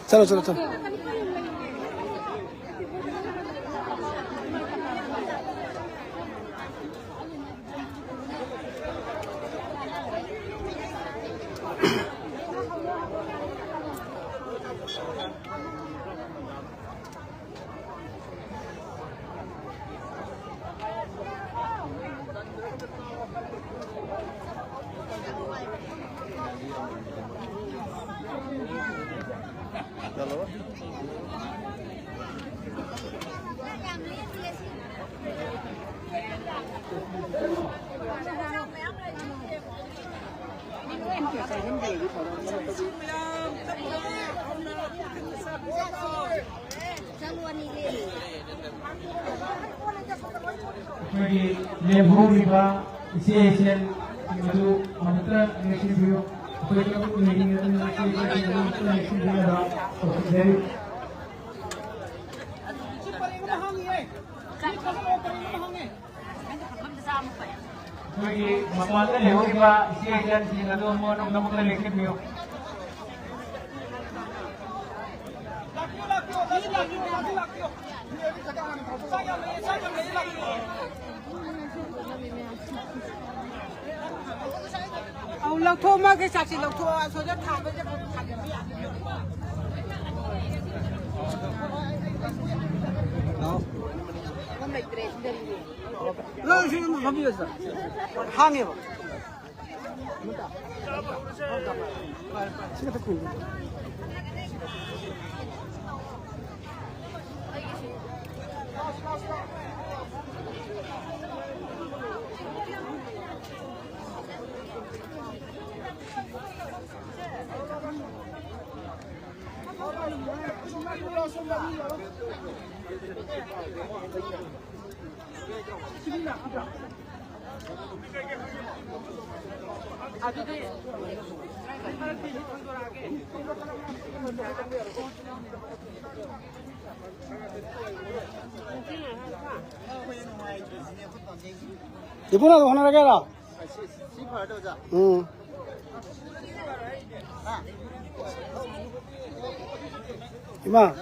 चलो चलो चलोเราโทรมาแค่จากสิเราโทรโซจะถามไปจะถามอย่างนี้ 너 지금 합의했어. 항해 봐. 시간 더 걸려. 이번에도 하나 해라. 응. 이마,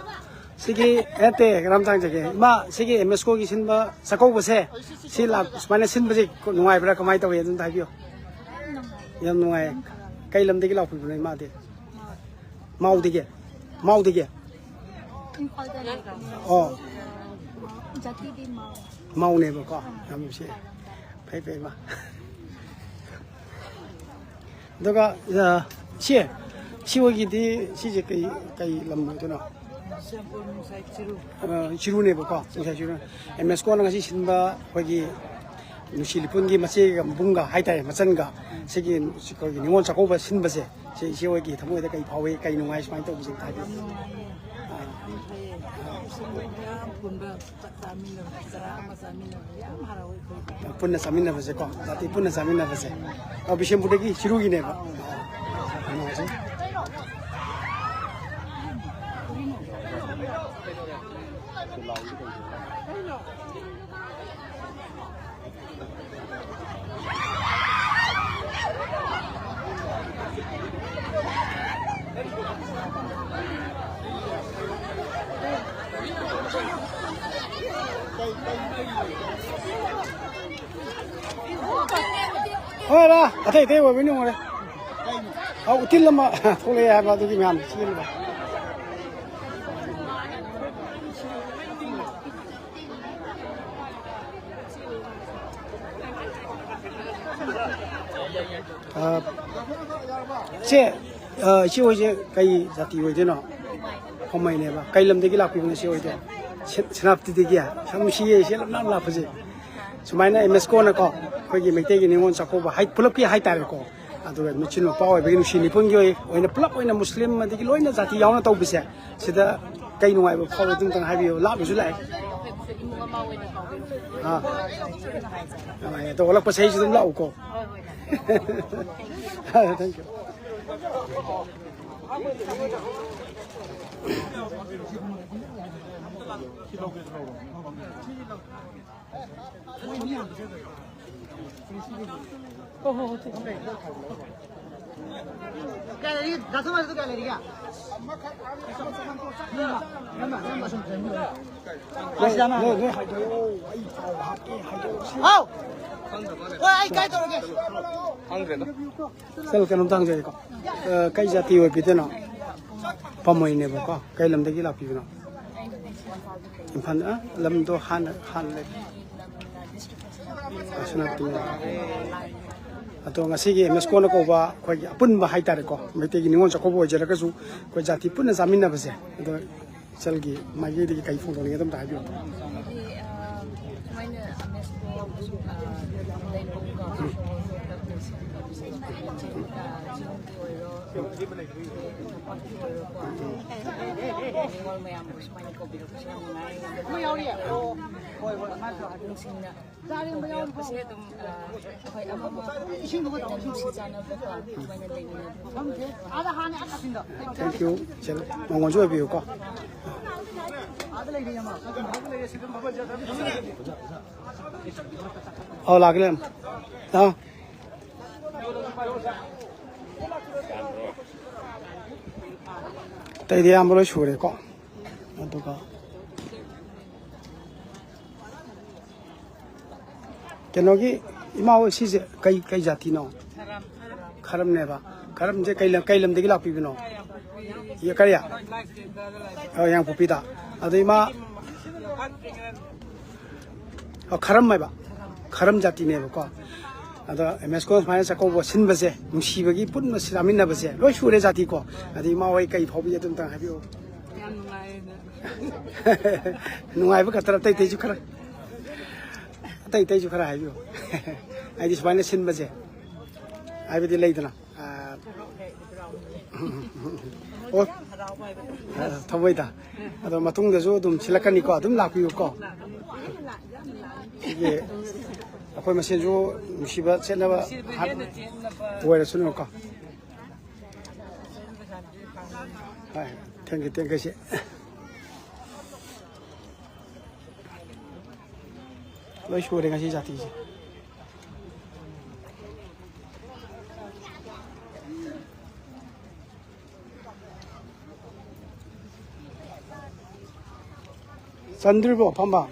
시기 에테 그람장 저게 이마 시기 MS코기 신바 사고보세 실라 스마네 신바지 누가이 브라 그마이 또 예전 다비요. ꯌꯥꯝ ꯅꯨꯡꯉꯥꯏ ꯀꯩ ꯂꯝꯗꯒꯤ ꯂꯥꯛꯄꯤꯕꯅꯣ ꯏꯃꯥꯗꯤ ꯃꯥꯎꯗꯒꯤ ꯑꯣ ꯃꯥꯎꯅꯦꯕꯀꯣ ꯌꯥꯝ ꯅꯨꯡꯁꯤ ꯐꯩ ꯐꯩ ꯏꯃꯥ ꯑꯗꯨꯒ ꯁꯤ ꯍꯣꯏꯒꯤꯗꯤ ꯁꯤꯁꯦ ꯀꯩ ꯂꯝ ꯑꯣꯏꯗꯣꯏꯅꯣ ꯆꯤꯔꯨꯅꯦꯕꯀꯣ ꯅꯨꯡꯁꯥꯏ ꯆꯤꯔꯨ MSCOꯅ ꯉꯁꯤ ꯁꯤꯟꯕ ꯑꯩꯈꯣꯏꯒꯤ 누시 리폰기 마치가 뭔가 하이타이 마찬가 세기 거기 니원 작업을 신버세 제 시오기 담고에 그 바위에 그 농아이 많이 또 무슨 다비 punna samina base ko dati punna samina base o bishem budegi shirugi ne ba Hola, atai tei wa binu ngore. Au util lama thole ya ba dugi man sil ba. Che ho je kai jati ho je no. Homai ne ba. Kai lam de gi la pi ne che ho je. Snap ti de gi ya. Sam shi ye she lam na la phe. Sumaina MSCO na ko khoi gi mekte gi ningon sa ko ba hai pulap ki hai tare ko adu ga michin no paw be gi shi ni pung gi oina pulap oina muslim ma de gi loina jati yauna taw bise sida kai no ai ba phaw dung tang hai bi la bi su lai ha ai to la pa sei ju dum la ko thank you gallery 10 मास तो गैलरी क्या आओ ओए काय तोरगे 셀 그놈 당제 이거 kai jati ho bi de no pamoi ne ba ko kai lam de gi la pi no impan lam do han le asuna tu ato ngasi MSCO na ko ba khoi apun ba hai tare ko mete gi ningon chako bo jera ka su ko jati pun na zamin na ba se ato sel gi ma gi de kai fu do ni dam da bi Thank you. Mong jo bi ko. Oh laglem. Ha. Tay dia amlo chure ko. Aduga. Kenogi imao sise kai jati no. Kharam ne ba. Kharam je kai lam de gi lak pi bi no. Ye kaya. Yang pupita. Adu ima 가름 말봐. 가름 자티네버거. 아다 MS코 마이너스 거고 신버세 무시버기 뿐 시라민나 버세 로 슈레 자티고 아디 마와이 까이 포비 좀 땅 하비오 양 누가이버 같더라 때 대주 카라 때 대주 카라 하비오 아디 스바네 신버세 아비디 레이드나 어 더보이다 아도 마통데서 좀 실락하니까 좀 라피고 이게 아까 마신조 무시바 셋나바 오해를 쓰는 거. 아, 땡기. 왜 쇼레가 시작이지? 산들보 반반.